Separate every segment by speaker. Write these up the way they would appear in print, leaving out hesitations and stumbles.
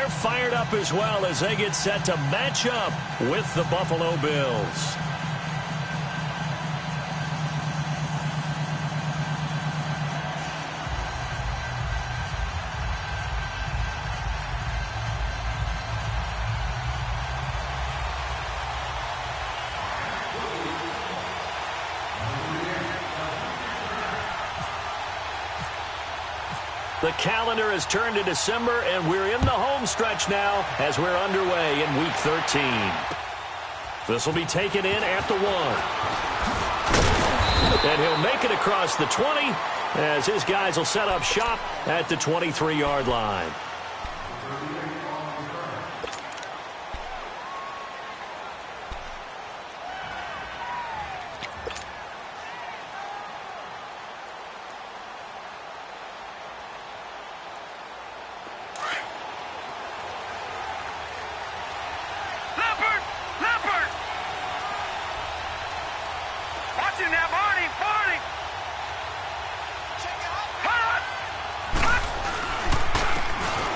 Speaker 1: they're fired up as well as they get set to match up with the Buffalo Bills. The calendar has turned to December, and we're in the home stretch now as we're underway in Week 13. This will be taken in at the 1. And he'll make it across the 20 as his guys will set up shop at the 23-yard line.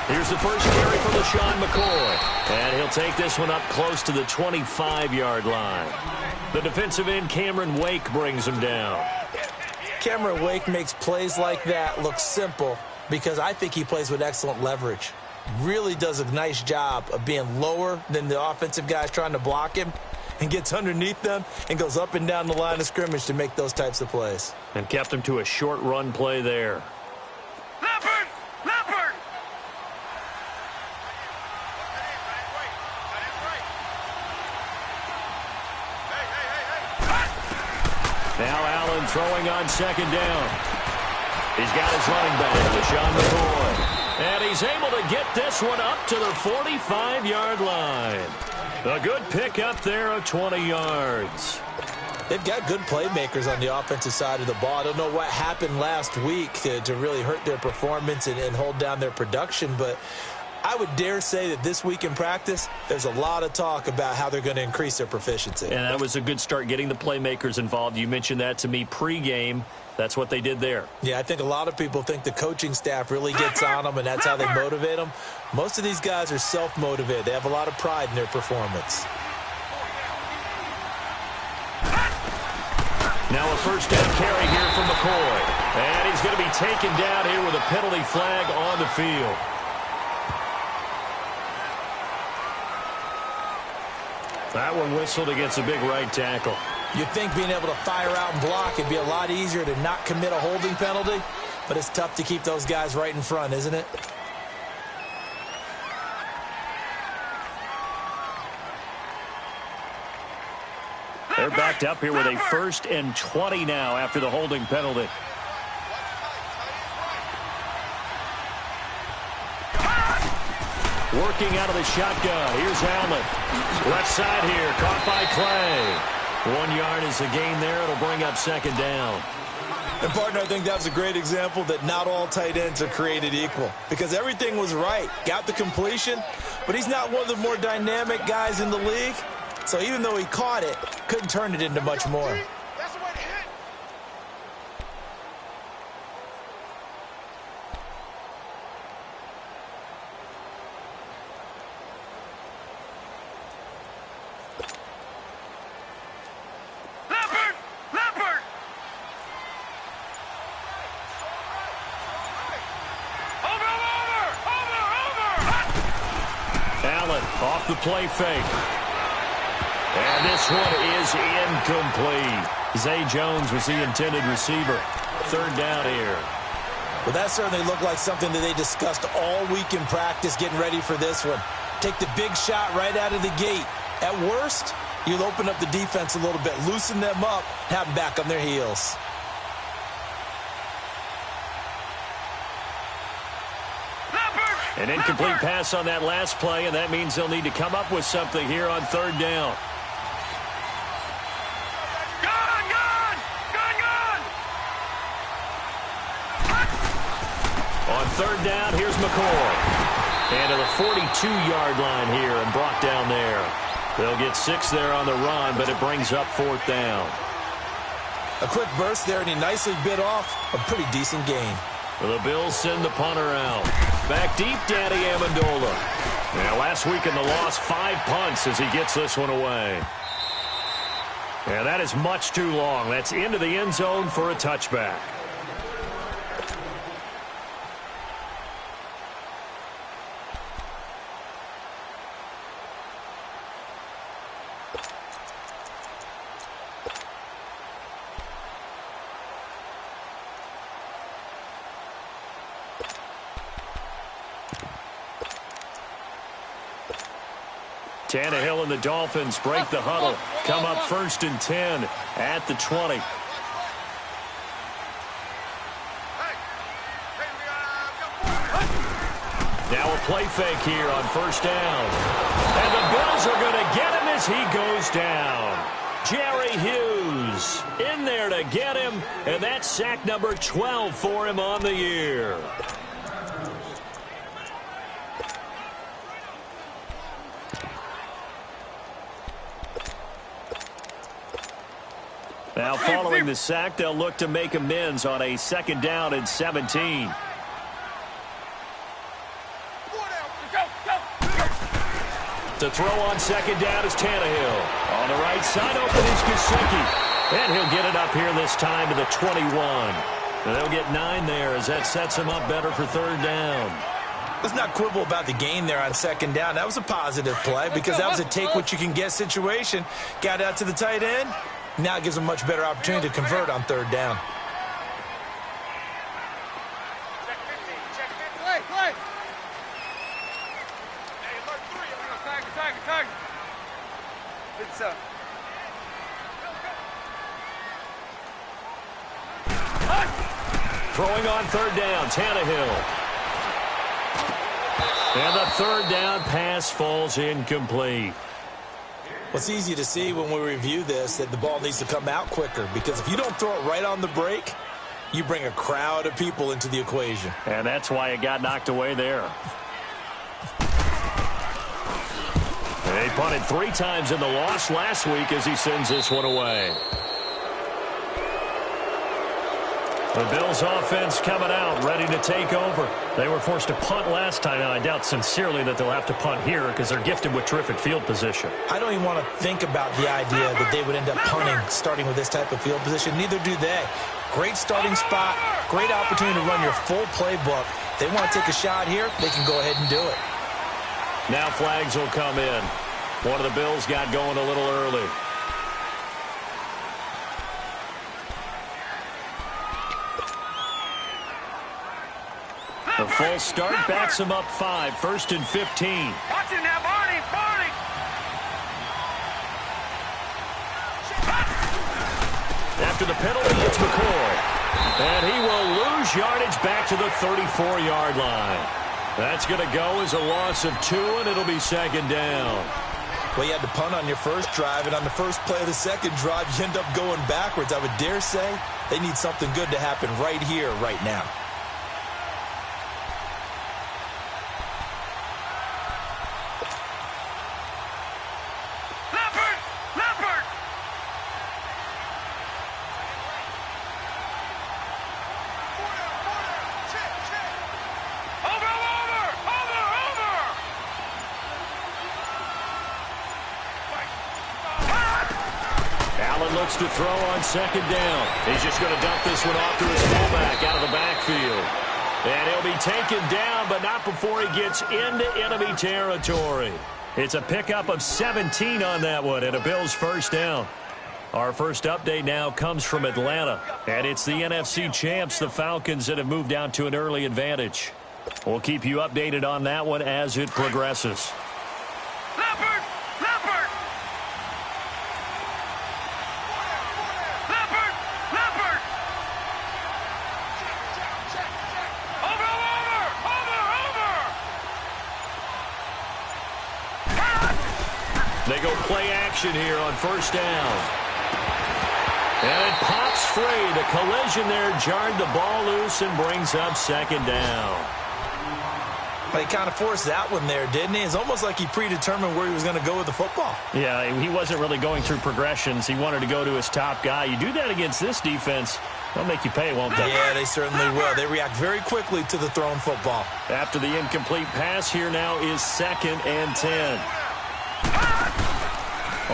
Speaker 1: Here's the first carry from LaShawn McCoy. And he'll take this one up close to the 25-yard line. The defensive end, Cameron Wake, brings him down.
Speaker 2: Cameron Wake makes plays like that look simple because I think he plays with excellent leverage. Really does a nice job of being lower than the offensive guys trying to block him and gets underneath them and goes up and down the line of scrimmage to make those types of plays.
Speaker 1: And kept him to a short run play there. Now Allen throwing on second down. He's got his running back, LaShawn McCoy. And he's able to get this one up to the 45-yard line. A good pick up there of 20 yards.
Speaker 2: They've got good playmakers on the offensive side of the ball. I don't know what happened last week to really hurt their performance and hold down their production, but I would dare say that this week in practice, there's a lot of talk about how they're going to increase their proficiency.
Speaker 1: And that was a good start, getting the playmakers involved. You mentioned that to me pregame. That's what they did there.
Speaker 2: Yeah, I think a lot of people think the coaching staff really gets on them, and that's how they motivate them. Most of these guys are self-motivated. They have a lot of pride in their performance.
Speaker 1: Now a first down carry here from McCoy. And he's going to be taken down here with a penalty flag on the field. That one whistled against a big right tackle.
Speaker 2: You'd think being able to fire out and block would be a lot easier to not commit a holding penalty, but it's tough to keep those guys right in front, isn't it?
Speaker 1: They're backed up here with a 1st and 20 now after the holding penalty. Working out of the shotgun. Here's Allen. Left side here. Caught by Clay. 1 yard is the gain there. It'll bring up second down.
Speaker 2: And, partner, I think that's a great example that not all tight ends are created equal. Because everything was right. Got the completion, but he's not one of the more dynamic guys in the league. So even though he caught it, couldn't turn it into much more.
Speaker 1: Off the play fake. And this one is incomplete. Zay Jones was the intended receiver. Third down here.
Speaker 2: Well, that certainly looked like something that they discussed all week in practice getting ready for this one. Take the big shot right out of the gate. At worst, you'll open up the defense a little bit, loosen them up, have them back on their heels.
Speaker 1: An incomplete pass on that last play, and that means they'll need to come up with something here on third down. On third down, here's McCoy. And to the 42-yard line here and brought down there. They'll get 6 there on the run, but it brings up fourth down.
Speaker 2: A quick burst there, and he nicely bit off a pretty decent gain.
Speaker 1: Well, the Bills send the punter out. Back deep, Danny Amendola. Now, last week in the loss, 5 punts as he gets this one away. Yeah, that is much too long. That's into the end zone for a touchback. Tannehill and the Dolphins break the huddle. Come up 1st and 10 at the 20. Now a play fake here on 1st down. And the Bills are going to get him as he goes down. Jerry Hughes in there to get him, and that's sack number 12 for him on the year. Now, following the sack, they'll look to make amends on a 2nd down and 17. To throw on 2nd down is Tannehill. On the right side, open is Gesicki. And he'll get it up here this time to the 21. And they'll get 9 there as that sets him up better for 3rd down.
Speaker 2: Let's not quibble about the gain there on 2nd down. That was a positive play because that was a take-what-you-can-get situation. Got out to the tight end. Now it gives them a much better opportunity to convert on 3rd down.
Speaker 3: Check 50. Play. Hey, alert 3. Target. It's up.
Speaker 1: Throwing on 3rd down, Tannehill. And the 3rd down pass falls incomplete.
Speaker 2: Well, it's easy to see when we review this that the ball needs to come out quicker because if you don't throw it right on the break, you bring a crowd of people into the equation.
Speaker 1: And that's why it got knocked away there. They punted 3 times in the loss last week as he sends this one away. The Bills offense coming out, ready to take over. They were forced to punt last time, and I doubt sincerely that they'll have to punt here because they're gifted with terrific field position.
Speaker 2: I don't even want to think about the idea that they would end up punting starting with this type of field position. Neither do they. Great starting spot, great opportunity to run your full playbook. They want to take a shot here, they can go ahead and do it.
Speaker 1: Now flags will come in. One of the Bills got going a little early. The full start backs him up 5, 1st and 15.
Speaker 3: Watch him now, Barney.
Speaker 1: After the penalty, it's McCoy. And he will lose yardage back to the 34-yard line. That's going to go as a loss of 2, and it'll be 2nd down.
Speaker 2: Well, you had to punt on your first drive, and on the first play of the second drive, you end up going backwards. I would dare say they need something good to happen right here, right now.
Speaker 1: To throw on 2nd down. He's just going to dump this one off to his fullback out of the backfield. And he'll be taken down, but not before he gets into enemy territory. It's a pickup of 17 on that one and a Bills 1st down. Our first update now comes from Atlanta. And it's the NFC champs, the Falcons, that have moved out to an early advantage. We'll keep you updated on that one as it progresses. They go play action here on 1st down. And it pops free. The collision there jarred the ball loose and brings up 2nd down.
Speaker 2: He kind of forced that one there, didn't he? It's almost like he predetermined where he was going to go with the football.
Speaker 1: Yeah, he wasn't really going through progressions. He wanted to go to his top guy. You do that against this defense, they'll make you pay, won't they?
Speaker 2: Yeah, they certainly will. They react very quickly to the thrown football.
Speaker 1: After the incomplete pass, here now is 2nd and 10.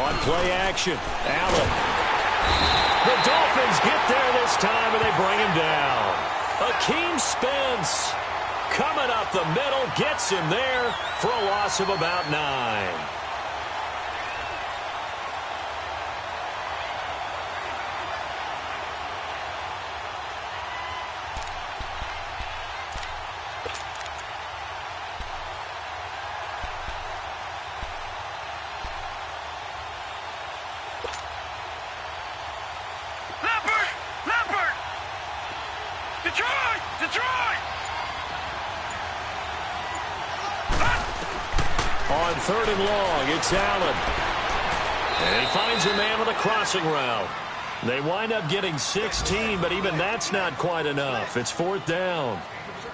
Speaker 1: On play action, Allen. The Dolphins get there this time, and they bring him down. Akeem Spence coming up the middle, gets him there for a loss of about 9. On 3rd and long, it's Allen. And he finds a man with a crossing route. They wind up getting 16, but even that's not quite enough. It's 4th down.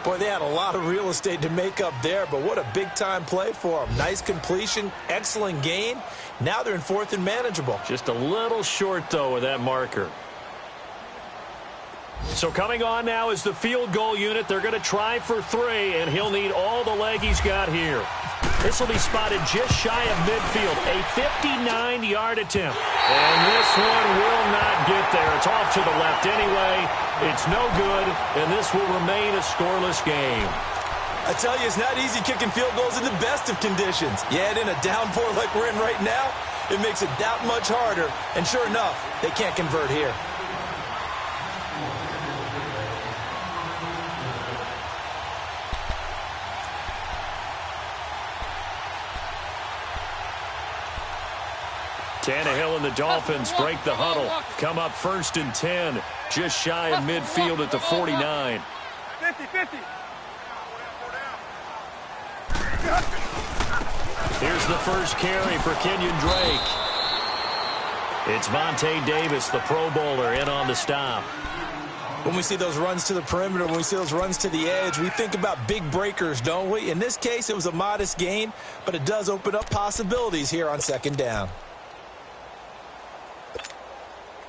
Speaker 2: Boy, they had a lot of real estate to make up there, but what a big-time play for them. Nice completion, excellent gain. Now they're in 4th and manageable.
Speaker 1: Just a little short, though, with that marker. So coming on now is the field goal unit. They're going to try for 3, and he'll need all the leg he's got here. This will be spotted just shy of midfield. A 59-yard attempt. And this one will not get there. It's off to the left anyway. It's no good, and this will remain a scoreless game.
Speaker 2: I tell you, it's not easy kicking field goals in the best of conditions. Yet in a downpour like we're in right now, it makes it that much harder. And sure enough, they can't convert here.
Speaker 1: Tannehill and the Dolphins break the huddle. Come up 1st and 10, just shy of midfield at the 49.
Speaker 3: 50-50.
Speaker 1: Here's the first carry for Kenyon Drake. It's Vontae Davis, the Pro Bowler, in on the stop.
Speaker 2: When we see those runs to the perimeter, when we see those runs to the edge, we think about big breakers, don't we? In this case, it was a modest gain, but it does open up possibilities here on 2nd down.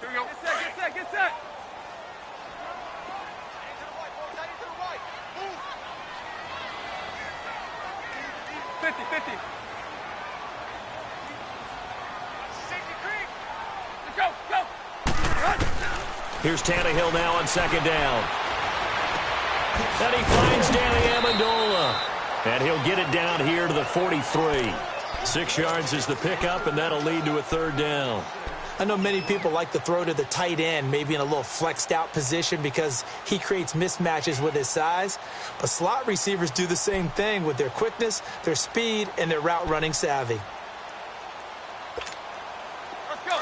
Speaker 3: Here we go. Get set, get set. 50-50. Go.
Speaker 1: Here's Tannehill now on 2nd down. And he finds Danny Amendola. And he'll get it down here to the 43. 6 yards is the pickup, and that'll lead to a 3rd down.
Speaker 2: I know many people like to throw to the tight end, maybe in a little flexed out position because he creates mismatches with his size. But slot receivers do the same thing with their quickness, their speed, and their route running savvy.
Speaker 3: Let's go.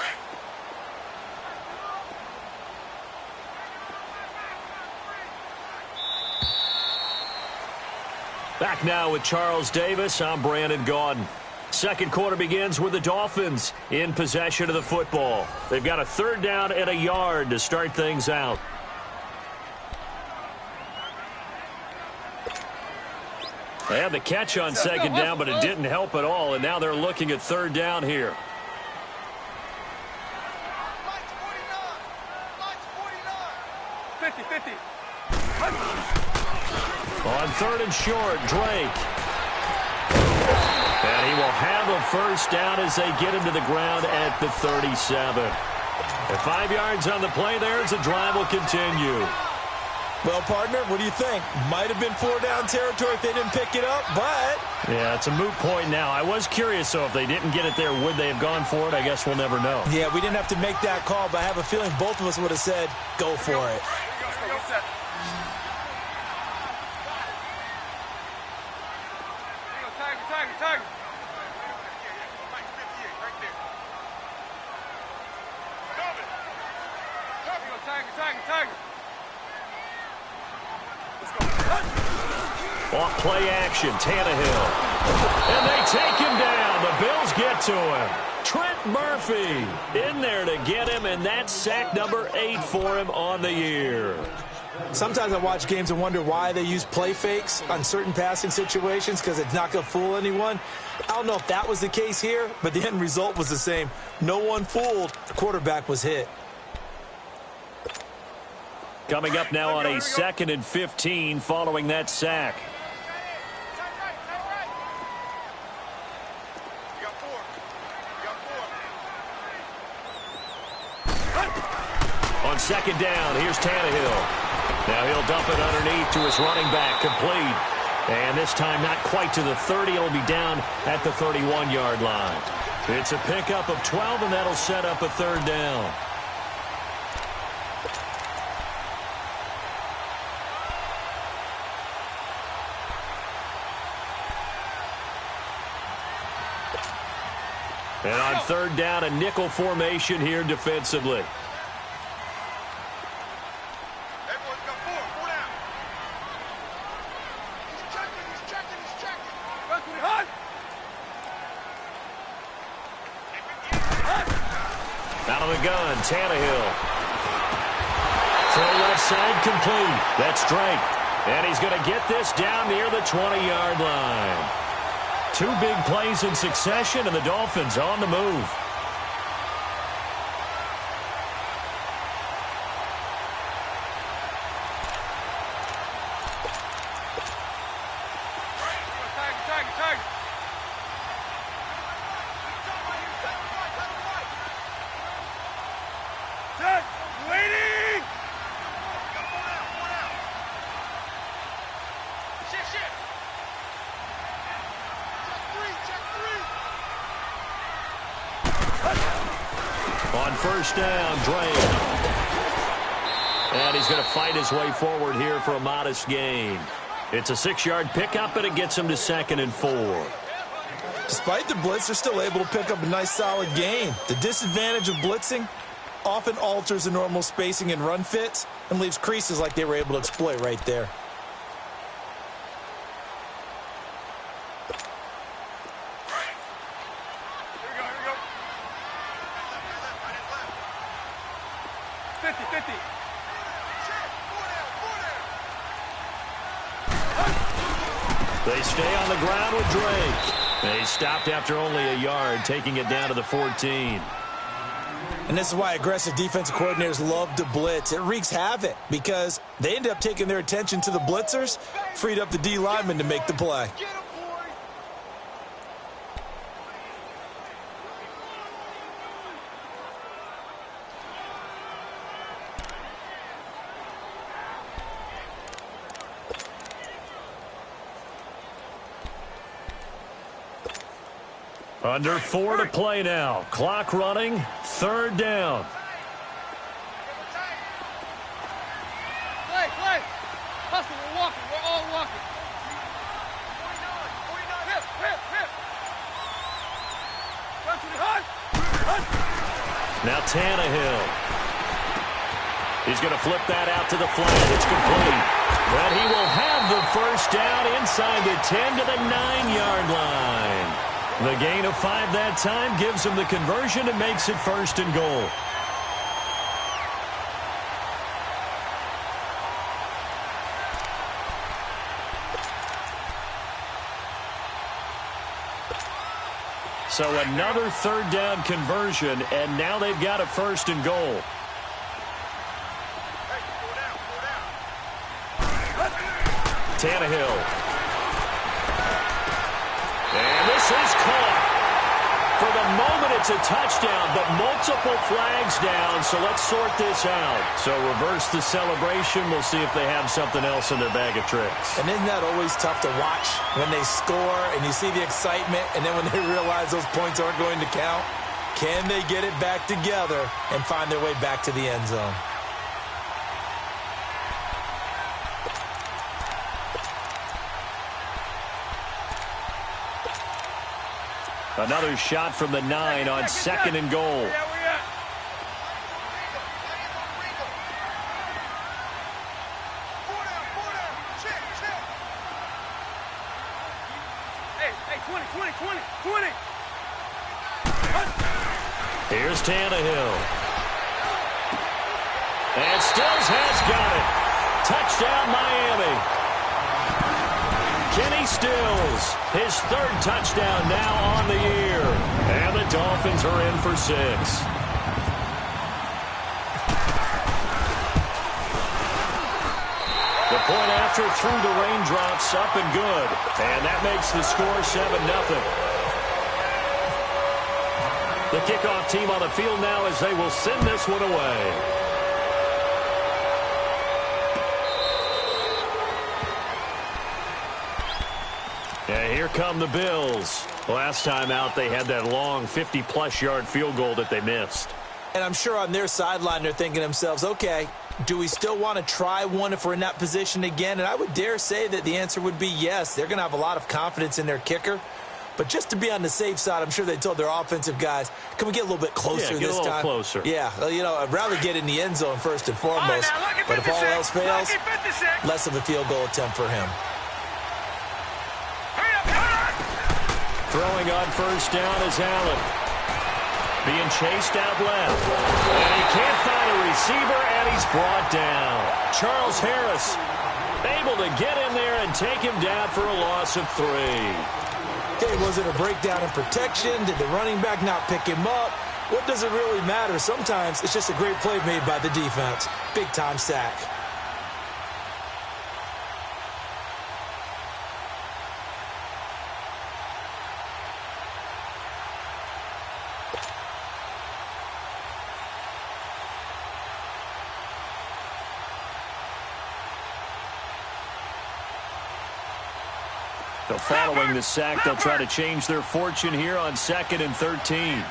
Speaker 1: Back now with Charles Davis. I'm Brandon Gaudin. Second quarter begins with the Dolphins in possession of the football. They've got a 3rd down and a yard to start things out. They had the catch on 2nd down, but it didn't help at all, and now they're looking at 3rd down here. On 3rd and short, Drake. And he will have a 1st down as they get him to the ground at the 37. And 5 yards on the play there as the drive will continue.
Speaker 2: Well, partner, what do you think? Might have been 4-down territory if they didn't pick it up, but...
Speaker 1: Yeah, it's a moot point now. I was curious, so if they didn't get it there, would they have gone for it? I guess we'll never know.
Speaker 2: Yeah, we didn't have to make that call, but I have a feeling both of us would have said, go for it.
Speaker 3: Tiger. Tiger.
Speaker 1: Off play action, Tannehill. And they take him down. The Bills get to him. Trent Murphy in there to get him, and that's sack number 8 for him on the year.
Speaker 2: Sometimes I watch games and wonder why they use play fakes on certain passing situations because it's not going to fool anyone. I don't know if that was the case here, but the end result was the same. No one fooled. The quarterback was hit.
Speaker 1: Coming up now on a 2nd and 15 following that sack. On 2nd down, here's Tannehill. Now he'll dump it underneath to his running back, complete. And this time not quite to the 30. It'll be down at the 31-yard line. It's a pickup of 12, and that'll set up a 3rd down. And on 3rd down, a nickel formation here defensively. Out of the gun, Tannehill. Throw left side, complete. That's Drake. And he's going to get this down near the 20-yard line. 2 big plays in succession, and the Dolphins on the move. On 1st down, Drake. And he's going to fight his way forward here for a modest gain. It's a 6-yard pickup, and it gets him to 2nd and 4.
Speaker 2: Despite the blitz, they're still able to pick up a nice, solid gain. The disadvantage of blitzing often alters the normal spacing and run fits and leaves creases like they were able to exploit right there.
Speaker 1: They stay on the ground with Drake. They stopped after only a yard, taking it down to the 14.
Speaker 2: And this is why aggressive defensive coordinators love to blitz. It wreaks havoc because they end up taking their attention to the blitzers, freed up the D lineman to make the play.
Speaker 1: Under 4 to play now. Clock running. 3rd down.
Speaker 3: Play. Hustle, we're walking. We're all walking. 49. Hip. Run to the hunt.
Speaker 1: Now Tannehill. He's going to flip that out to the flat. It's complete. But he will have the 1st down inside the 10 to the 9-yard line. The gain of 5 that time gives him the conversion and makes it 1st and goal. So another 3rd down conversion, and now they've got a 1st and goal. Tannehill. And this is caught. For the moment, it's a touchdown, but multiple flags down, so let's sort this out. So reverse the celebration. We'll see if they have something else in their bag of tricks.
Speaker 2: And isn't that always tough to watch when they score and you see the excitement, and then when they realize those points aren't going to count? Can they get it back together and find their way back to the end zone?
Speaker 1: Another shot from the 9 on 2nd and goal.
Speaker 3: Hey, 20.
Speaker 1: Here's Tannehill. And Stills has got it. touchdown, Miami. Kenny Stills, his third touchdown now on the year. And the Dolphins are in for 6. The point after through the raindrops, up and good. And that makes the score 7-0. The kickoff team on the field now as they will send this one away. And here come the Bills. Last time out, they had that long 50-plus yard field goal that they missed.
Speaker 2: And I'm sure on their sideline they're thinking to themselves, okay, do we still want to try one if we're in that position again? And I would dare say that the answer would be yes. They're going to have a lot of confidence in their kicker. But just to be on the safe side, I'm sure they told their offensive guys, can we get a little bit closer this time?
Speaker 1: Yeah, get a little closer.
Speaker 2: Yeah, you know, I'd rather get in the end zone first and foremost.
Speaker 3: Right,
Speaker 2: but if all else fails, less of a field goal attempt for him.
Speaker 1: Throwing on first down is Allen. Being chased out left. And he can't find a receiver, and he's brought down. Charles Harris able to get in there and take him down for a loss of 3.
Speaker 2: Okay, was it a breakdown in protection? Did the running back not pick him up? What does it really matter? Sometimes it's just a great play made by the defense. Big-time sack.
Speaker 1: So following the sack, they'll try to change their fortune here on 2nd and 13.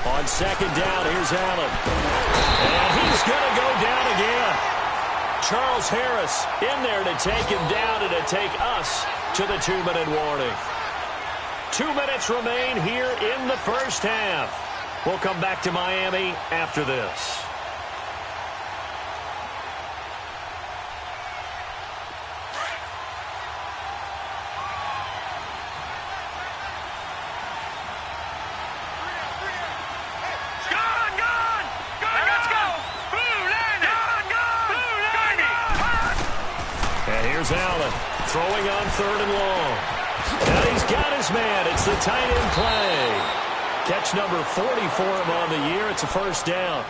Speaker 1: On 2nd down, here's Allen. And he's going to go down again. Charles Harris in there to take him down and to take us to the 2-minute warning. 2 minutes remain here in the first half. We'll come back to Miami after this. Allen throwing on 3rd and long. And he's got his man. It's the tight end play. Catch number 40 for him on the year. It's a first down.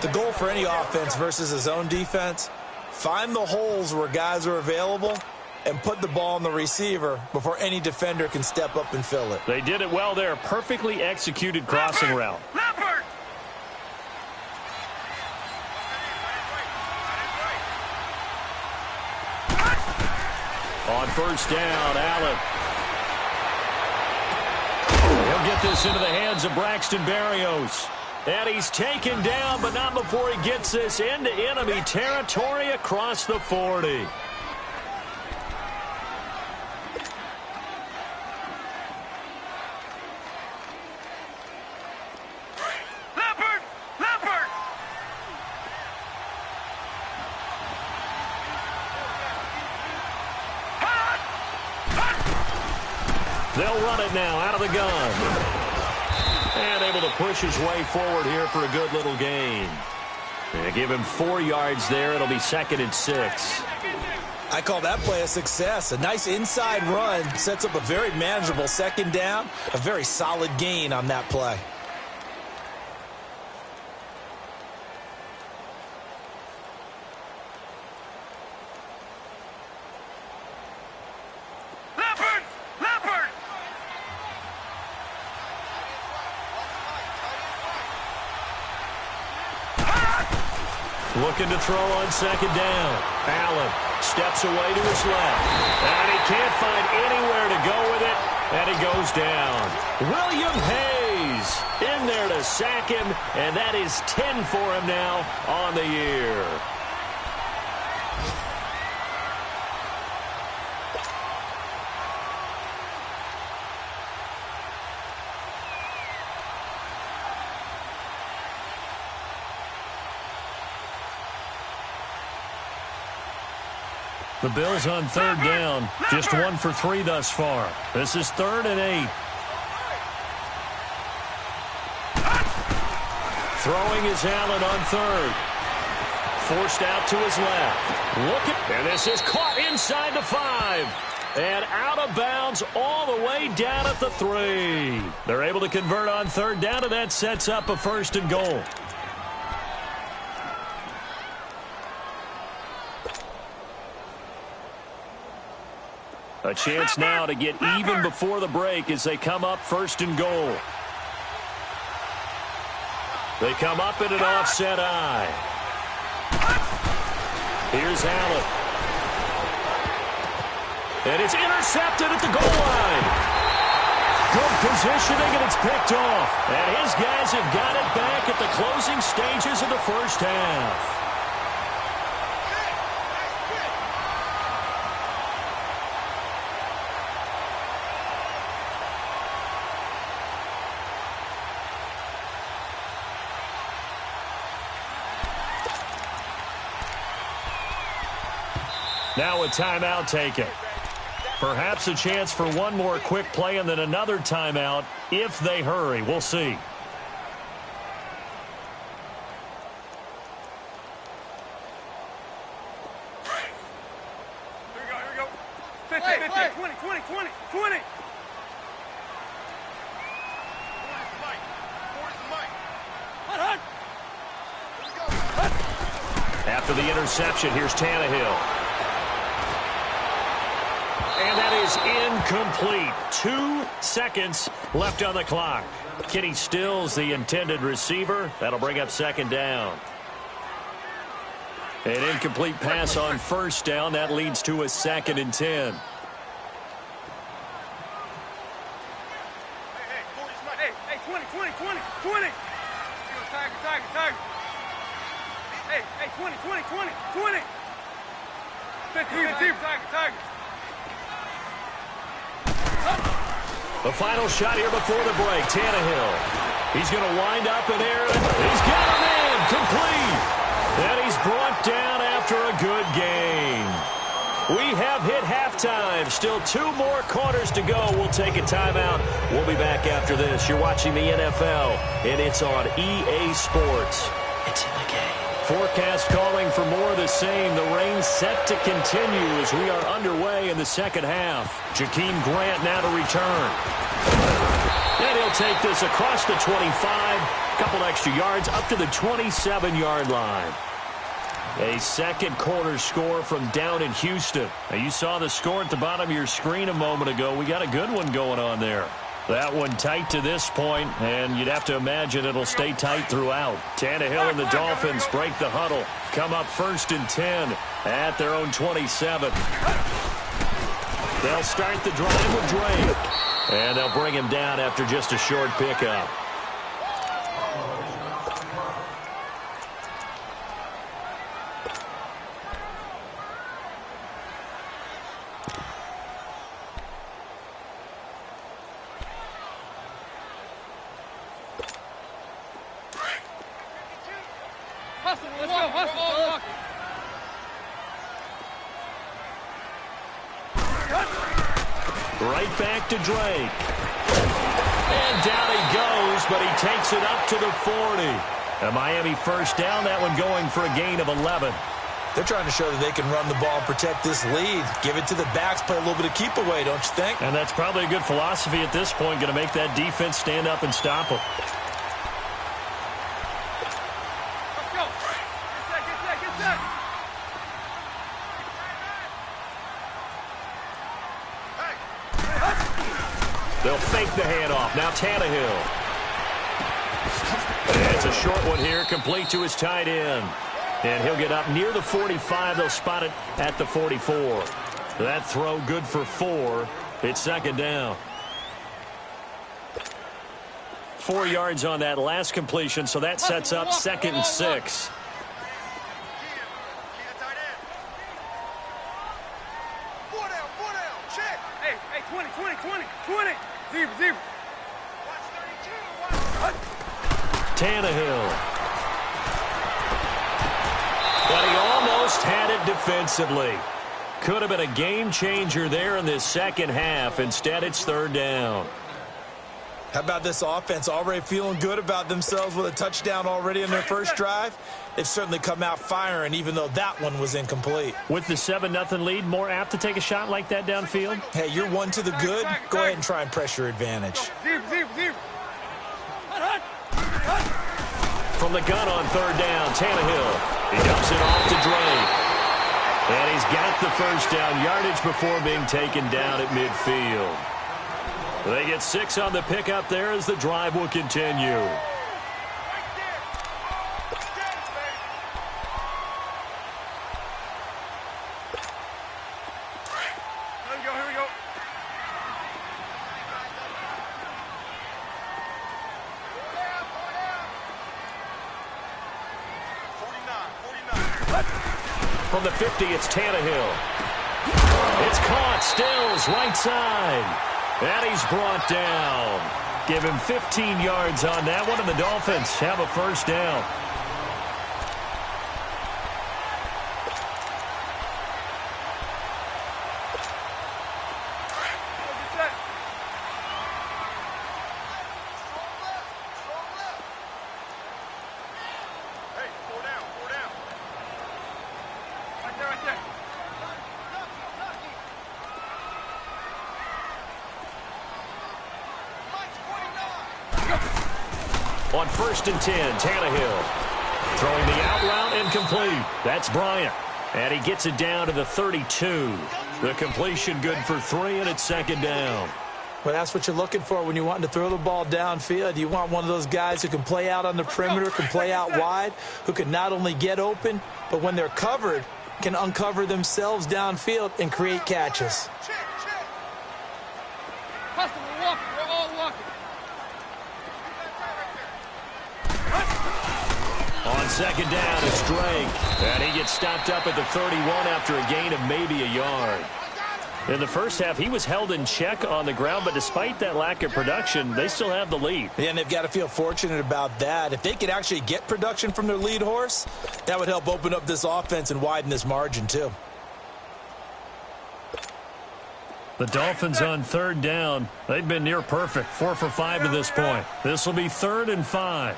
Speaker 2: The goal for any offense versus his own defense, find the holes where guys are available and put the ball on the receiver before any defender can step up and fill it.
Speaker 1: They did it well there. Perfectly executed crossing route. On first down, Allen. He'll get this into the hands of Braxton Berrios. And he's taken down, but not before he gets this into enemy territory across the 40. They'll run it now out of the gun. And able to push his way forward here for a good little gain. They give him 4 yards there. It'll be 2nd and 6.
Speaker 2: I call that play a success. A nice inside run sets up a very manageable 2nd down. A very solid gain on that play.
Speaker 1: Looking to throw on 2nd down. Allen steps away to his left. And he can't find anywhere to go with it. And he goes down. William Hayes in there to sack him. And that is 10 for him now on the year. The Bills on 3rd down. Just 1 for 3 thus far. This is 3rd and 8. Throwing is Allen on third. Forced out to his left. And this is caught inside the 5. And out of bounds all the way down at the 3. They're able to convert on third down, and that sets up a 1st and goal. A chance now to get even before the break as they come up 1st and goal. They come up in an offset eye. Here's Allen. And it's intercepted at the goal line. Good positioning, and it's picked off. And his guys have got it back at the closing stages of the first half. Now a timeout taken. Perhaps a chance for one more quick play and then another timeout if they hurry. We'll see.
Speaker 3: Here we go. 50, 50, 20, 20, 20, 20. Hut.
Speaker 1: After the interception, here's Tannehill. And that is incomplete. 2 seconds left on the clock. Kenny Stills, the intended receiver. That'll bring up 2nd down. An incomplete pass on 1st down. That leads to a 2nd and 10.
Speaker 3: Hey, 20, 20, 20, 20. Tiger. Hey, 20, 20, 20, 20. 50, Tiger.
Speaker 1: The final shot here before the break. Tannehill. He's going to wind up in there. He's got him in. Complete. And he's brought down after a good game. We have hit halftime. Still 2 more quarters to go. We'll take a timeout. We'll be back after this. You're watching the NFL, and it's on EA Sports. It's in the game. Forecast calling for more of the same. The rain set to continue as we are underway in the second half. Jakeem Grant now to return. And he'll take this across the 25. A couple extra yards up to the 27-yard line. A second quarter score from down in Houston. Now, you saw the score at the bottom of your screen a moment ago. We got a good one going on there. That one tight to this point, and you'd have to imagine it'll stay tight throughout. Tannehill and the Dolphins break the huddle. Come up 1st and 10 at their own 27. They'll start the drive with Drake. And they'll bring him down after just a short pickup.
Speaker 3: Let's go.
Speaker 1: Right back to Drake. And down he goes, but he takes it up to the 40. A Miami 1st down, that one going for a gain of 11.
Speaker 2: They're trying to show that they can run the ball and protect this lead. Give it to the backs, play a little bit of keep away, don't you think?
Speaker 1: And that's probably a good philosophy at this point, going to make that defense stand up and stop them.
Speaker 3: Let's go. Get set.
Speaker 1: They'll fake the handoff. Now Tannehill. And it's a short one here, complete to his tight end. And he'll get up near the 45. They'll spot it at the 44. That throw good for 4. It's 2nd down. 4 yards on that last completion, so that sets up 2nd and 6.
Speaker 3: Hey, 20. Zebra.
Speaker 1: Tannehill. But he almost had it defensively. Could have been a game changer there in this second half. Instead, it's 3rd down.
Speaker 2: How about this offense already feeling good about themselves with a touchdown already in their first drive? They've certainly come out firing, even though that one was incomplete.
Speaker 1: With the 7-0 lead, more apt to take a shot like that downfield?
Speaker 2: Hey, you're one to the good. Go ahead and try and press your advantage.
Speaker 1: From the gun on third down, Tannehill. He dumps it off to Drake. And he's got the first down yardage before being taken down at midfield. They get 6 on the pickup there as the drive will continue.
Speaker 3: Here we go.
Speaker 1: From the 50, it's Tannehill. It's caught. Stills, right side. And he's brought down. Give him 15 yards on that one, and the Dolphins have a first down. On 1st and 10, Tannehill throwing the out route incomplete. That's Bryant. And he gets it down to the 32. The completion good for 3, and it's second down.
Speaker 2: Well, that's what you're looking for when you want to throw the ball downfield. You want one of those guys who can play out on the perimeter, can play out wide, who can not only get open, but when they're covered, can uncover themselves downfield and create catches.
Speaker 3: We're all walking.
Speaker 1: On second down, it's Drake. And he gets stopped up at the 31 after a gain of maybe a yard. In the first half, he was held in check on the ground, but despite that lack of production, they still have the lead.
Speaker 2: Yeah, and they've got to feel fortunate about that. If they could actually get production from their lead horse, that would help open up this offense and widen this margin, too.
Speaker 1: The Dolphins on third down. They've been near perfect, 4 for 5 to this point. This will be 3rd and 5.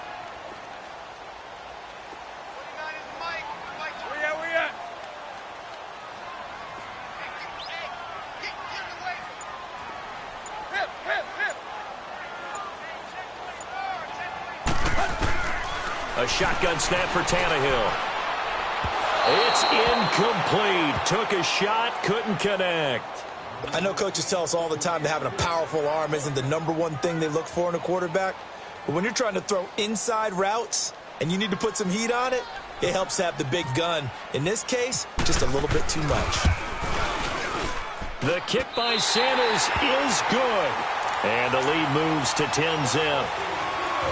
Speaker 1: A shotgun snap for Tannehill. It's incomplete. Took a shot, couldn't connect.
Speaker 2: I know coaches tell us all the time that having a powerful arm isn't the #1 thing they look for in a quarterback. But when you're trying to throw inside routes and you need to put some heat on it, it helps have the big gun. In this case, just a little bit too much.
Speaker 1: The kick by Sanders is good. And the lead moves to 10-zip.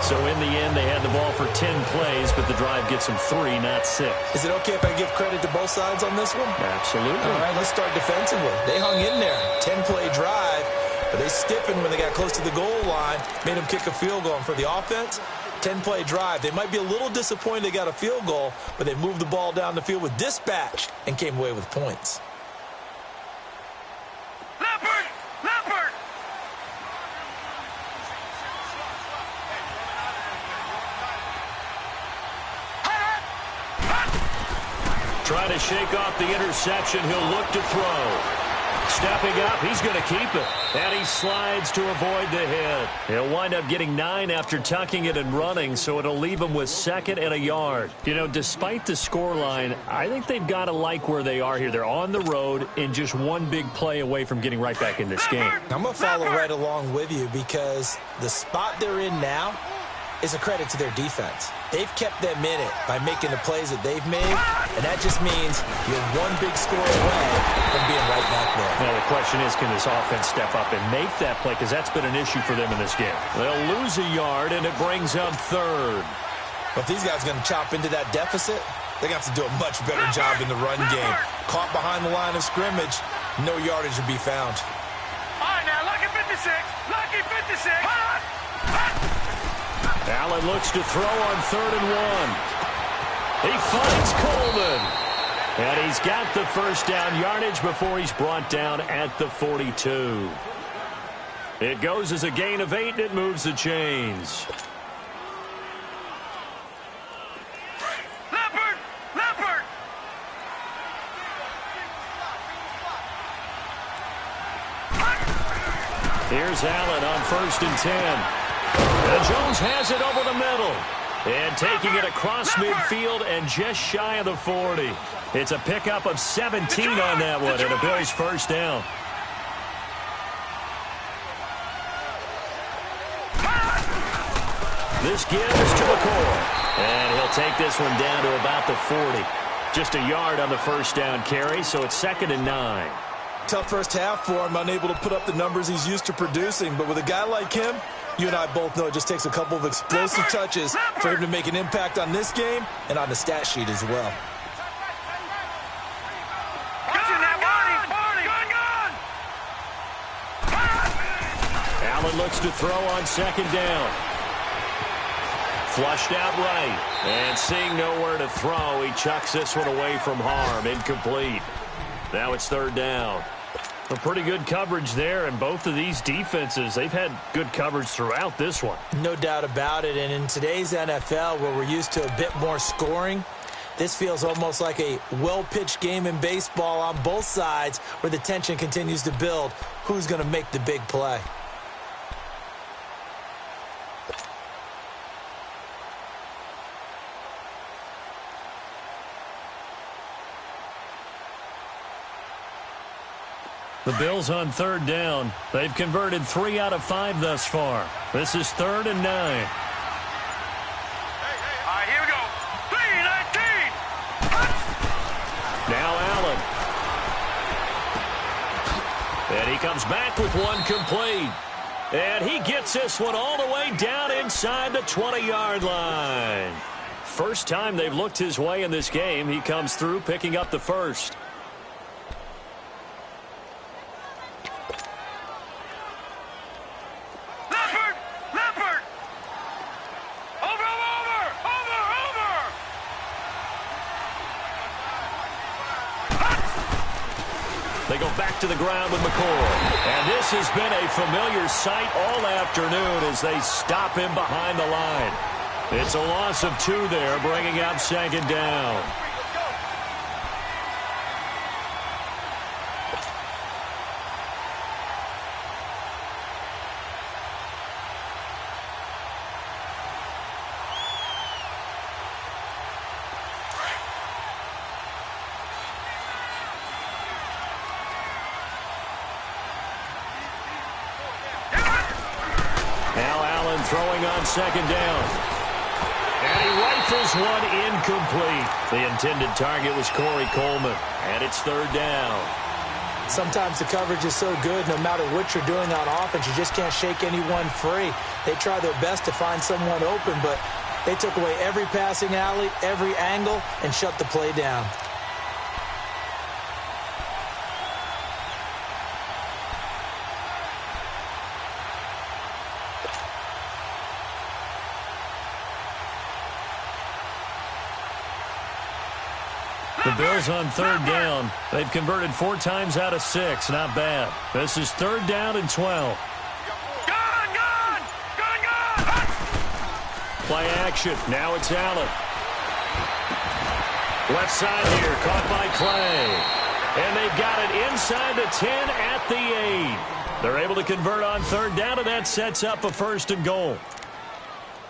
Speaker 1: So in the end, they had the ball for 10 plays, but the drive gets them 3, not 6.
Speaker 2: Is it okay if I give credit to both sides on this one?
Speaker 1: Absolutely.
Speaker 2: All right, let's start defensively. They hung in there. 10-play drive, but they stiffened when they got close to the goal line, made them kick a field goal. And for the offense, 10-play drive. They might be a little disappointed they got a field goal, but they moved the ball down the field with dispatch and came away with points.
Speaker 1: Trying to shake off the interception. He'll look to throw. Stepping up, he's going to keep it. And he slides to avoid the hit. He'll wind up getting 9 after tucking it and running, so it'll leave him with 2nd and a yard. You know, despite the scoreline, I think they've got to like where they are here. They're on the road and just one big play away from getting right back in this game.
Speaker 2: I'm going to follow right along with you because the spot they're in now is a credit to their defense. They've kept them in it by making the plays that they've made, and that just means you're one big score away from being right back there.
Speaker 1: Now, the question is, can this offense step up and make that play? Because that's been an issue for them in this game. They'll lose a yard, and it brings up 3rd.
Speaker 2: But if these guys are going to chop into that deficit, they're going to have to do a much better job in the run game. Caught behind the line of scrimmage, no yardage to be found.
Speaker 3: All right, now, lucky 56. Lucky 56.
Speaker 1: Allen looks to throw on 3rd and 1. He finds Coleman. And he's got the first down yardage before he's brought down at the 42. It goes as a gain of 8, and it moves the chains.
Speaker 3: Leopard! Leopard!
Speaker 1: Here's Allen on 1st and 10. And Jones has it over the middle. And taking it across midfield and just shy of the 40. It's a pickup of 17 on that one, and a Bills first down. This gives to McCoy. And he'll take this one down to about the 40. Just a yard on the first down carry, so it's 2nd and 9.
Speaker 2: Tough first half for him, unable to put up the numbers he's used to producing. But with a guy like him, you and I both know it just takes a couple of explosive touches for him to make an impact on this game and on the stat sheet as well.
Speaker 1: Allen looks to throw on 2nd down. Flushed out right. And seeing nowhere to throw, he chucks this one away from harm. Incomplete. Now it's 3rd down. A pretty good coverage there, and both of these defenses, they've had good coverage throughout this one.
Speaker 2: No doubt about it, and in today's NFL, where we're used to a bit more scoring, this feels almost like a well-pitched game in baseball on both sides where the tension continues to build. Who's going to make the big play?
Speaker 1: The Bills on 3rd down. They've converted 3 out of 5 thus far. This is 3rd and 9.
Speaker 3: All right, here we go. 3-19.
Speaker 1: Now Allen. And he comes back with one complete. And he gets this one all the way down inside the 20-yard line. First time they've looked his way in this game. He comes through picking up the first. They go back to the ground with McCoy. And this has been a familiar sight all afternoon as they stop him behind the line. It's a loss of 2 there, bringing up 2nd down. Throwing on 2nd down. And he rifles one incomplete. The intended target was Corey Coleman. And it's 3rd down.
Speaker 2: Sometimes the coverage is so good, no matter what you're doing on offense, you just can't shake anyone free. They try their best to find someone open, but they took away every passing alley, every angle, and shut the play down.
Speaker 1: The Bills on 3rd down. They've converted 4 times out of 6. Not bad. This is 3rd down and 12. Play action. Now it's Allen. Left side here. Caught by Clay. And they've got it inside the 10 at the 8. They're able to convert on 3rd down, and that sets up a 1st and goal.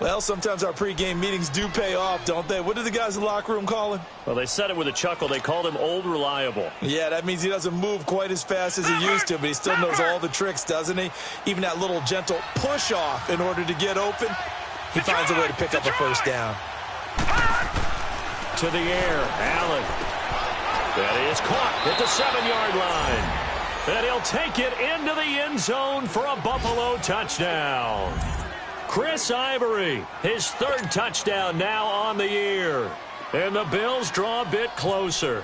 Speaker 2: Well, sometimes our pregame meetings do pay off, don't they? What do the guys in the locker room call him?
Speaker 1: Well, they said it with a chuckle. They called him Old Reliable.
Speaker 2: Yeah, that means he doesn't move quite as fast as he used to, but he still knows all the tricks, doesn't he? Even that little gentle push-off in order to get open, he finds a way to pick up a 1st down.
Speaker 1: To the air, Allen. That is caught at the 7-yard line. And he'll take it into the end zone for a Buffalo touchdown. Chris Ivory, his 3rd touchdown now on the year. And the Bills draw a bit closer.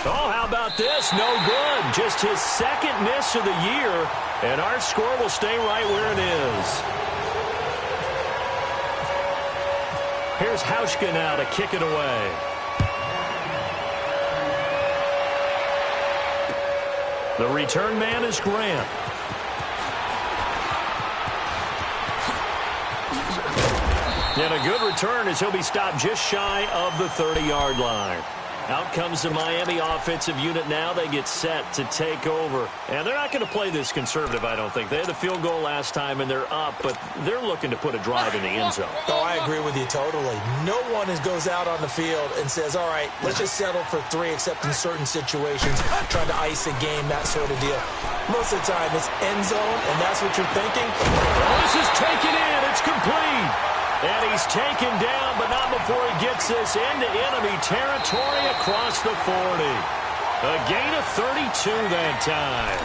Speaker 1: Oh, how about this? No good. Just his 2nd miss of the year. And our score will stay right where it is. Here's Hauschka now to kick it away. The return man is Grant. And a good return as he'll be stopped just shy of the 30-yard line. Out comes the Miami offensive unit now. They get set to take over. And they're not going to play this conservative, I don't think. They had the field goal last time, and they're up, but they're looking to put a drive in the end zone.
Speaker 2: Oh, I agree with you totally. No one goes out on the field and says, all right, let's just settle for 3, except in certain situations, trying to ice a game, that sort of deal. Most of the time, it's end zone, and that's what you're thinking.
Speaker 1: Well, this is taken in. It's complete. And he's taken down, but not before he gets this into enemy territory across the 40. A gain of 32 that time.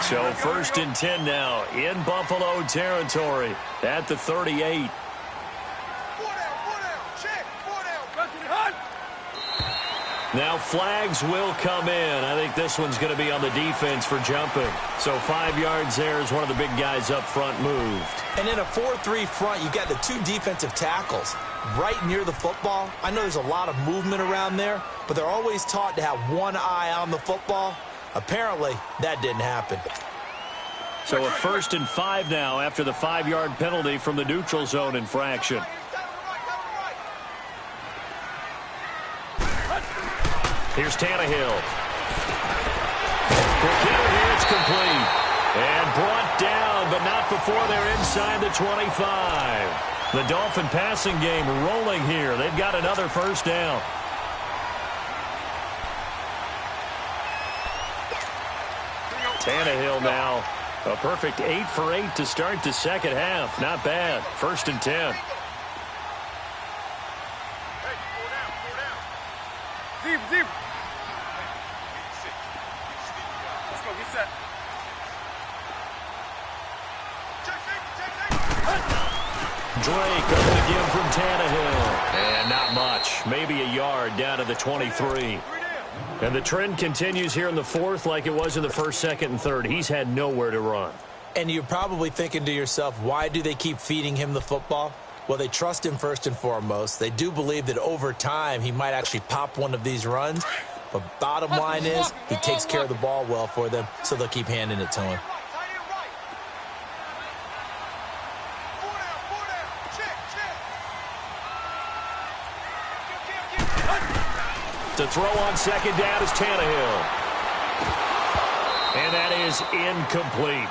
Speaker 1: So 1st and 10 now in Buffalo territory at the 38. Now flags will come in. I think this one's going to be on the defense for jumping. So 5 yards there as one of the big guys up front moved.
Speaker 2: And in a 4-3 front, you've got the 2 defensive tackles right near the football. I know there's a lot of movement around there, but they're always taught to have one eye on the football. Apparently, that didn't happen.
Speaker 1: So a 1st and 5 now after the 5-yard penalty from the neutral zone infraction. Here's Tannehill. Quick hitter here, it's complete. And brought down, but not before they're inside the 25. The Dolphin passing game rolling here. They've got another 1st down. Tannehill now. A perfect 8 for 8 to start the second half. Not bad. 1st and 10.
Speaker 3: Zero. Let's go, get set.
Speaker 1: Drake up again from Tannehill. And not much. Maybe a yard down to the 23. And the trend continues here in the 4th like it was in the 1st, 2nd, and 3rd. He's had nowhere to run.
Speaker 2: And you're probably thinking to yourself, why do they keep feeding him the football? Well, they trust him first and foremost. They do believe that over time he might actually pop one of these runs. But bottom line is he takes care of the ball well for them, so they'll keep handing it to him.
Speaker 1: To throw on 2nd down is Tannehill. And that is incomplete.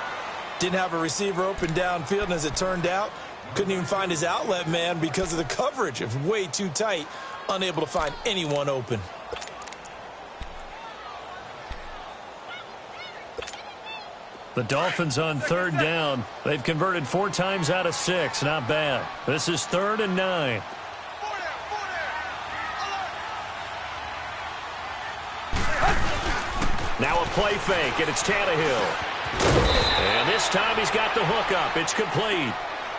Speaker 2: Didn't have a receiver open downfield, and as it turned out, couldn't even find his outlet man because of the coverage. It's way too tight, unable to find anyone open.
Speaker 1: The Dolphins on 3rd down. They've converted 4 times out of 6. Not bad. This is 3rd and 9. Now a play fake, and it's Tannehill. And this time he's got the hook up. It's complete.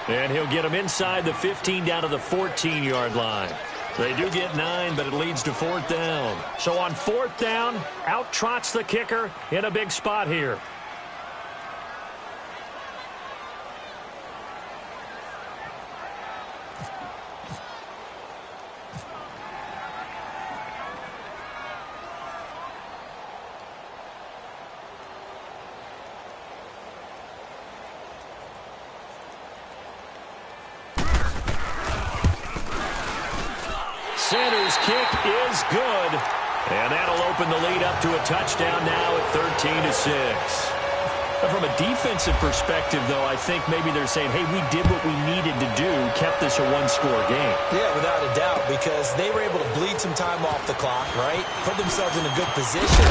Speaker 1: And he'll get him inside the 15 down to the 14-yard line. They do get 9, but it leads to 4th down. So on 4th down, out trots the kicker in a big spot here. Center's kick is good. And that'll open the lead up to a touchdown now at 13-6. From a defensive perspective, though, I think maybe they're saying, hey, we did what we needed to do, kept this a 1-score game.
Speaker 2: Yeah, without a doubt, because they were able to bleed some time off the clock, right? Put themselves in a good position,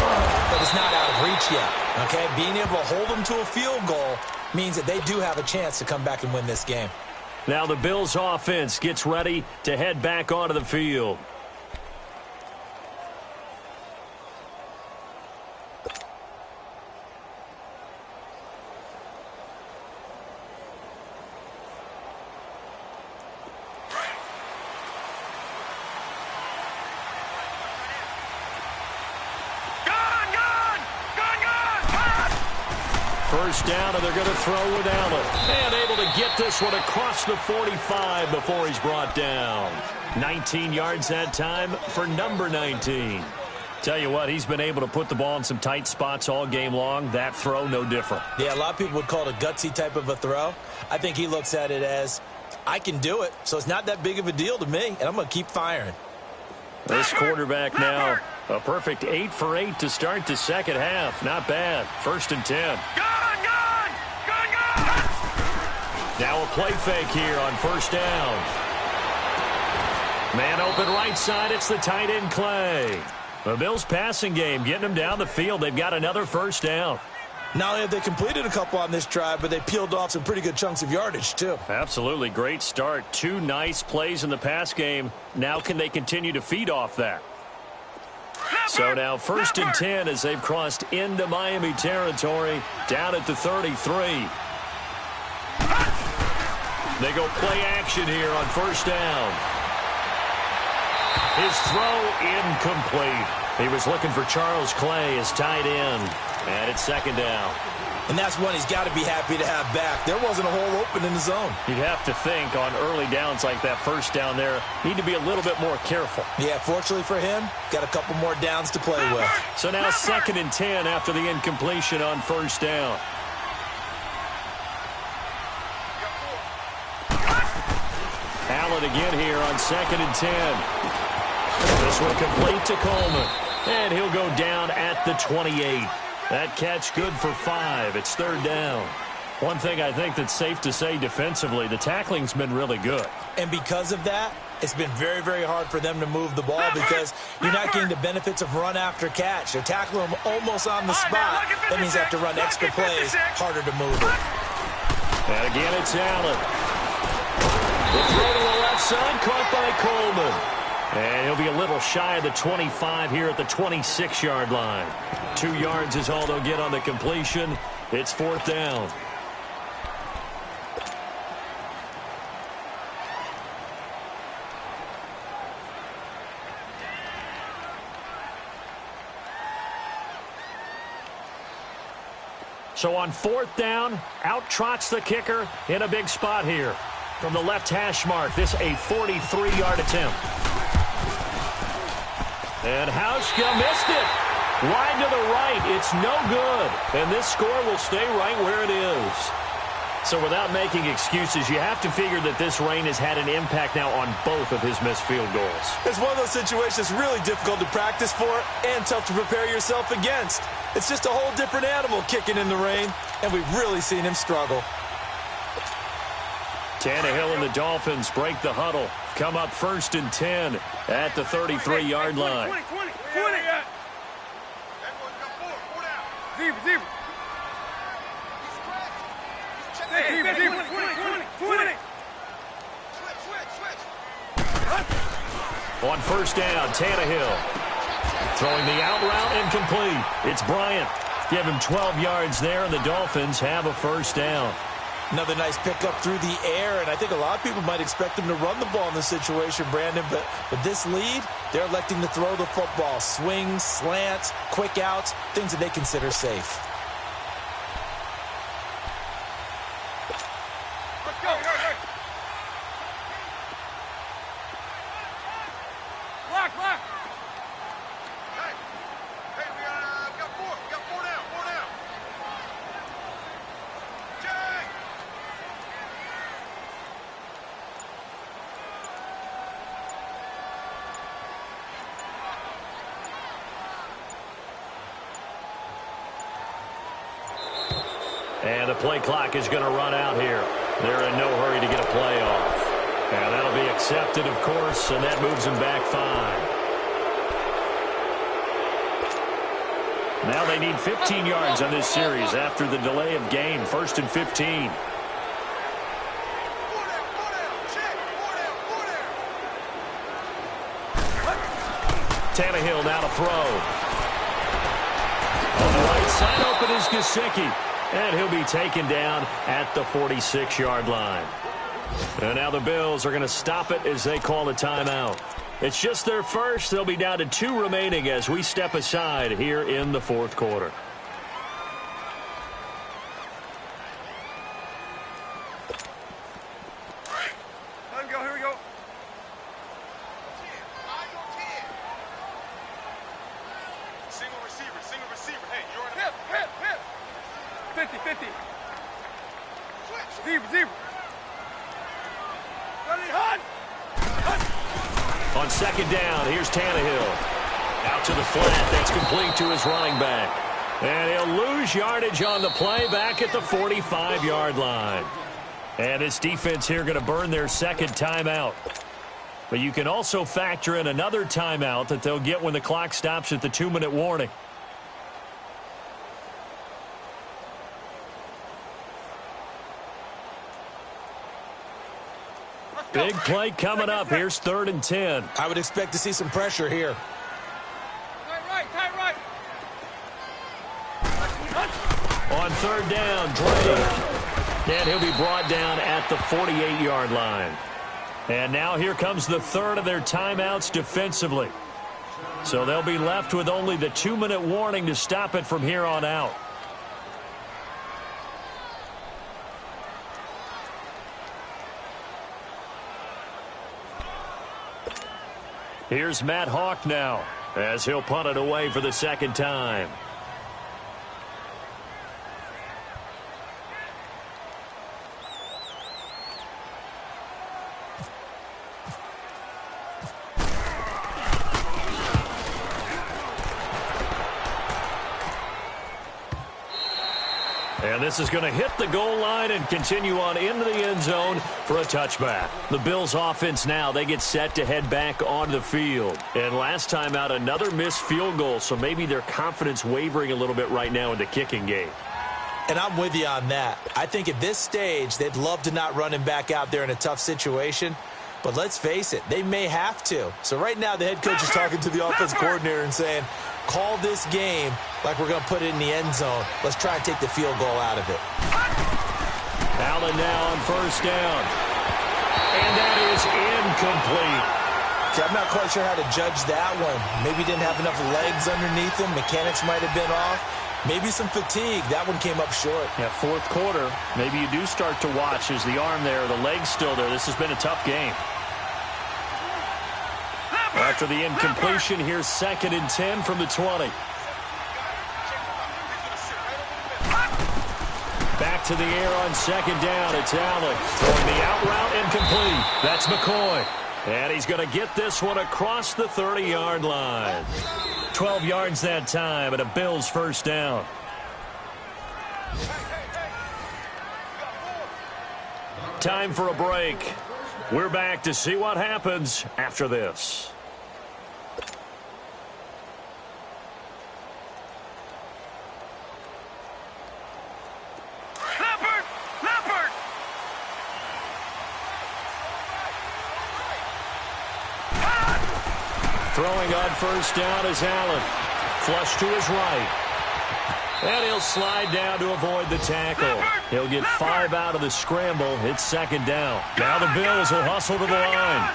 Speaker 2: but it's not out of reach yet, okay? Being able to hold them to a field goal means that they do have a chance to come back and win this game.
Speaker 1: Now the Bills offense gets ready to head back onto the field. First down, and they're going to throw with Allen. And able to get this one across the 45 before he's brought down. 19 yards that time for number 19. Tell you what, he's been able to put the ball in some tight spots all game long. That throw, no different.
Speaker 2: Yeah, a lot of people would call it a gutsy type of a throw. I think he looks at it as, I can do it, so it's not that big of a deal to me, and I'm going to keep firing.
Speaker 1: This quarterback now, a perfect 8 for 8 to start the second half. Not bad. 1st and 10. Now a play fake here on 1st down. Man open right side. It's the tight end Clay. The Bills passing game getting them down the field. They've got another 1st down.
Speaker 2: Not only have they completed a couple on this drive, but they peeled off some pretty good chunks of yardage, too.
Speaker 1: Absolutely. Great start. 2 nice plays in the pass game. Now can they continue to feed off that? So now 1st and 10 as they've crossed into Miami territory, down at the 33. They go play action here on 1st down. His throw incomplete. He was looking for Charles Clay as tight end. And it's 2nd down.
Speaker 2: And that's one he's got to be happy to have back. There wasn't a hole open in the zone.
Speaker 1: You'd have to think on early downs like that 1st down there, need to be a little bit more careful.
Speaker 2: Yeah, fortunately for him, got a couple more downs to play with.
Speaker 1: So now 2nd and 10 after the incompletion on 1st down. Allen again here on 2nd and 10. This one complete to Coleman. And he'll go down at the 28. That catch good for 5. It's 3rd down. One thing I think that's safe to say defensively, the tackling's been really good.
Speaker 2: And because of that, it's been very, very hard for them to move the ball because you're not getting the benefits of run after catch. They're tackling them almost on the spot. That means they have to run extra plays, harder to move it.
Speaker 1: And again, it's Allen. The throw to the left side, caught by Coleman. And he'll be a little shy of the 25 here at the 26-yard line. 2 yards is all they'll get on the completion. It's 4th down. So on 4th down, out trots the kicker in a big spot here. From the left hash mark, this a 43-yard attempt. And Hauschka missed it. Wide to the right. It's no good. And this score will stay right where it is. So without making excuses, you have to figure that this rain has had an impact now on both of his missed field goals.
Speaker 2: It's one of those situations really difficult to practice for and tough to prepare yourself against. It's just a whole different animal kicking in the rain, and we've really seen him struggle.
Speaker 1: Tannehill and the Dolphins break the huddle. Come up 1st and 10 at the 33-yard line.
Speaker 3: 20. Zebra.
Speaker 1: On 1st down, Tannehill throwing the out route incomplete. It's Bryant. Give him 12 yards there, and the Dolphins have a 1st down.
Speaker 2: Another nice pickup through the air, and I think a lot of people might expect him to run the ball in this situation, Brandon, but with this lead, they're electing to throw the football. Swings, slants, quick outs, things that they consider safe.
Speaker 3: Let's go. Block.
Speaker 4: Hey, we got 4. We got 4 down. 4 down. Jay!
Speaker 1: And the play clock is going to run out here. They're in no hurry to get a play off. And that'll be accepted, of course, and that moves them back 5. Now they need 15 yards on this series after the delay of game. 1st and 15.
Speaker 4: 4 down. Check. 4 down.
Speaker 1: Tannehill now to throw. On the right side open is Gesicki. And he'll be taken down at the 46-yard line. And now the Bills are going to stop it as they call a timeout. It's just their first. They'll be down to 2 remaining as we step aside here in the 4th quarter.
Speaker 3: Receiver.
Speaker 1: On second down, here's Tannehill. Out to the flat. That's complete to his running back. And he'll lose yardage on the play back at the 45-yard line. And this defense here going to burn their second timeout. But you can also factor in another timeout that they'll get when the clock stops at the 2-minute warning. Big play coming up. Here's 3rd and 10.
Speaker 2: I would expect to see some pressure here.
Speaker 3: Tight right.
Speaker 1: On 3rd down, Drake. And he'll be brought down at the 48-yard line. And now here comes the 3rd of their timeouts defensively. So they'll be left with only the 2-minute warning to stop it from here on out. Here's Matt Hawk now, as he'll punt it away for the second time. And this is going to hit the goal line and continue on into the end zone for a touchback. The Bills offense now, they get set to head back onto the field. And last time out, another missed field goal, so maybe their confidence wavering a little bit right now in the kicking game.
Speaker 2: And I'm with you on that. I think at this stage, they'd love to not run him back out there in a tough situation. But let's face it, they may have to. So right now, the head coach is talking to the offensive coordinator and saying, call this game like we're going to put it in the end zone. Let's try and take the field goal out of it.
Speaker 1: Allen now on 1st down. And that is incomplete.
Speaker 2: See, I'm not quite sure how to judge that one. Maybe didn't have enough legs underneath him. Mechanics might have been off. Maybe some fatigue. That one came up short.
Speaker 1: Yeah, 4th quarter, maybe you do start to watch as the arm there, the leg's still there. This has been a tough game. After the incompletion, here's 2nd and 10 from the 20. Back to the air on 2nd down. It's Allen throwing the out route incomplete. That's McCoy. And he's going to get this one across the 30-yard line. 12 yards that time and a Bills 1st down. Time for a break. We're back to see what happens after this. Throwing on 1st down is Allen. Flush to his right. And he'll slide down to avoid the tackle. He'll get 5 out of the scramble. It's 2nd down. Now the Bills will hustle to the line.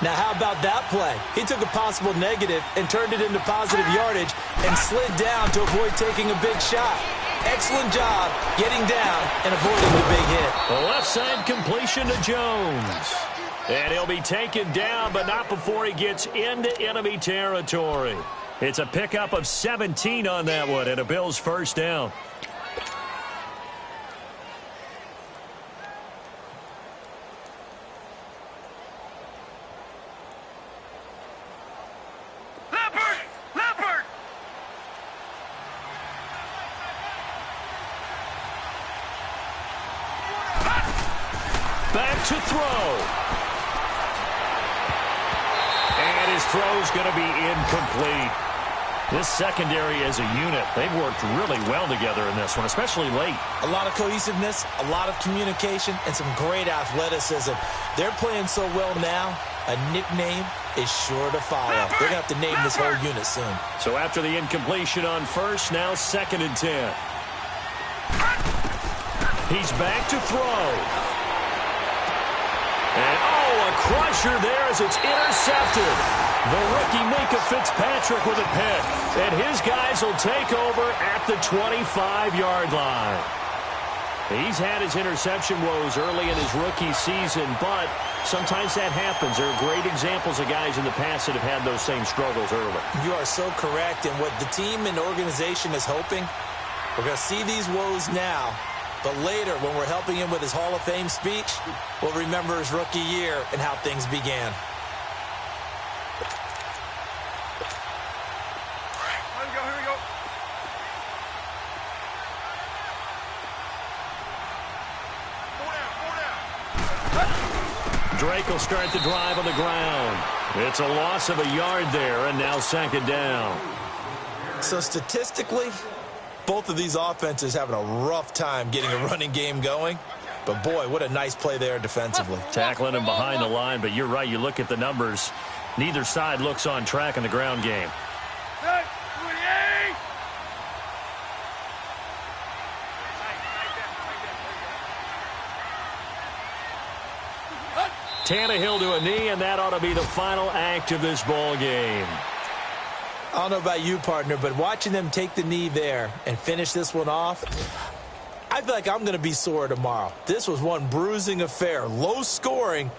Speaker 2: Now how about that play? He took a possible negative and turned it into positive yardage and slid down to avoid taking a big shot. Excellent job getting down and avoiding the big hit.
Speaker 1: The left side completion to Jones. And he'll be taken down, but not before he gets into enemy territory. It's a pickup of 17 on that one and a Bills 1st down. Back to throw. And his throw's going to be incomplete. This secondary as a unit, they've worked really well together in this one, especially late.
Speaker 2: A lot of cohesiveness, a lot of communication, and some great athleticism. They're playing so well now, a nickname is sure to follow. They're going to have to name this whole unit soon.
Speaker 1: So after the incompletion on 1st, now 2nd and 10. He's back to throw. And, a crusher there as it's intercepted. The rookie Minka Fitzpatrick with a pick. And his guys will take over at the 25-yard line. He's had his interception woes early in his rookie season, but sometimes that happens. There are great examples of guys in the past that have had those same struggles early.
Speaker 2: You are so correct. And what the team and organization is hoping, we're going to see these woes now. But later, when we're helping him with his Hall of Fame speech, we'll remember his rookie year and how things began.
Speaker 4: Here we go, here we go. Four down.
Speaker 1: Drake will start the drive on the ground. It's a loss of a yard there, and now second down.
Speaker 2: So statistically, both of these offenses having a rough time getting a running game going. But, boy, what a nice play there defensively.
Speaker 1: Tackling him behind the line, but you're right. You look at the numbers. Neither side looks on track in the ground game. Tannehill to a knee, and that ought to be the final act of this ball game.
Speaker 2: I don't know about you, partner, but watching them take the knee there and finish this one off, I feel like I'm going to be sore tomorrow. This was one bruising affair. Low scoring,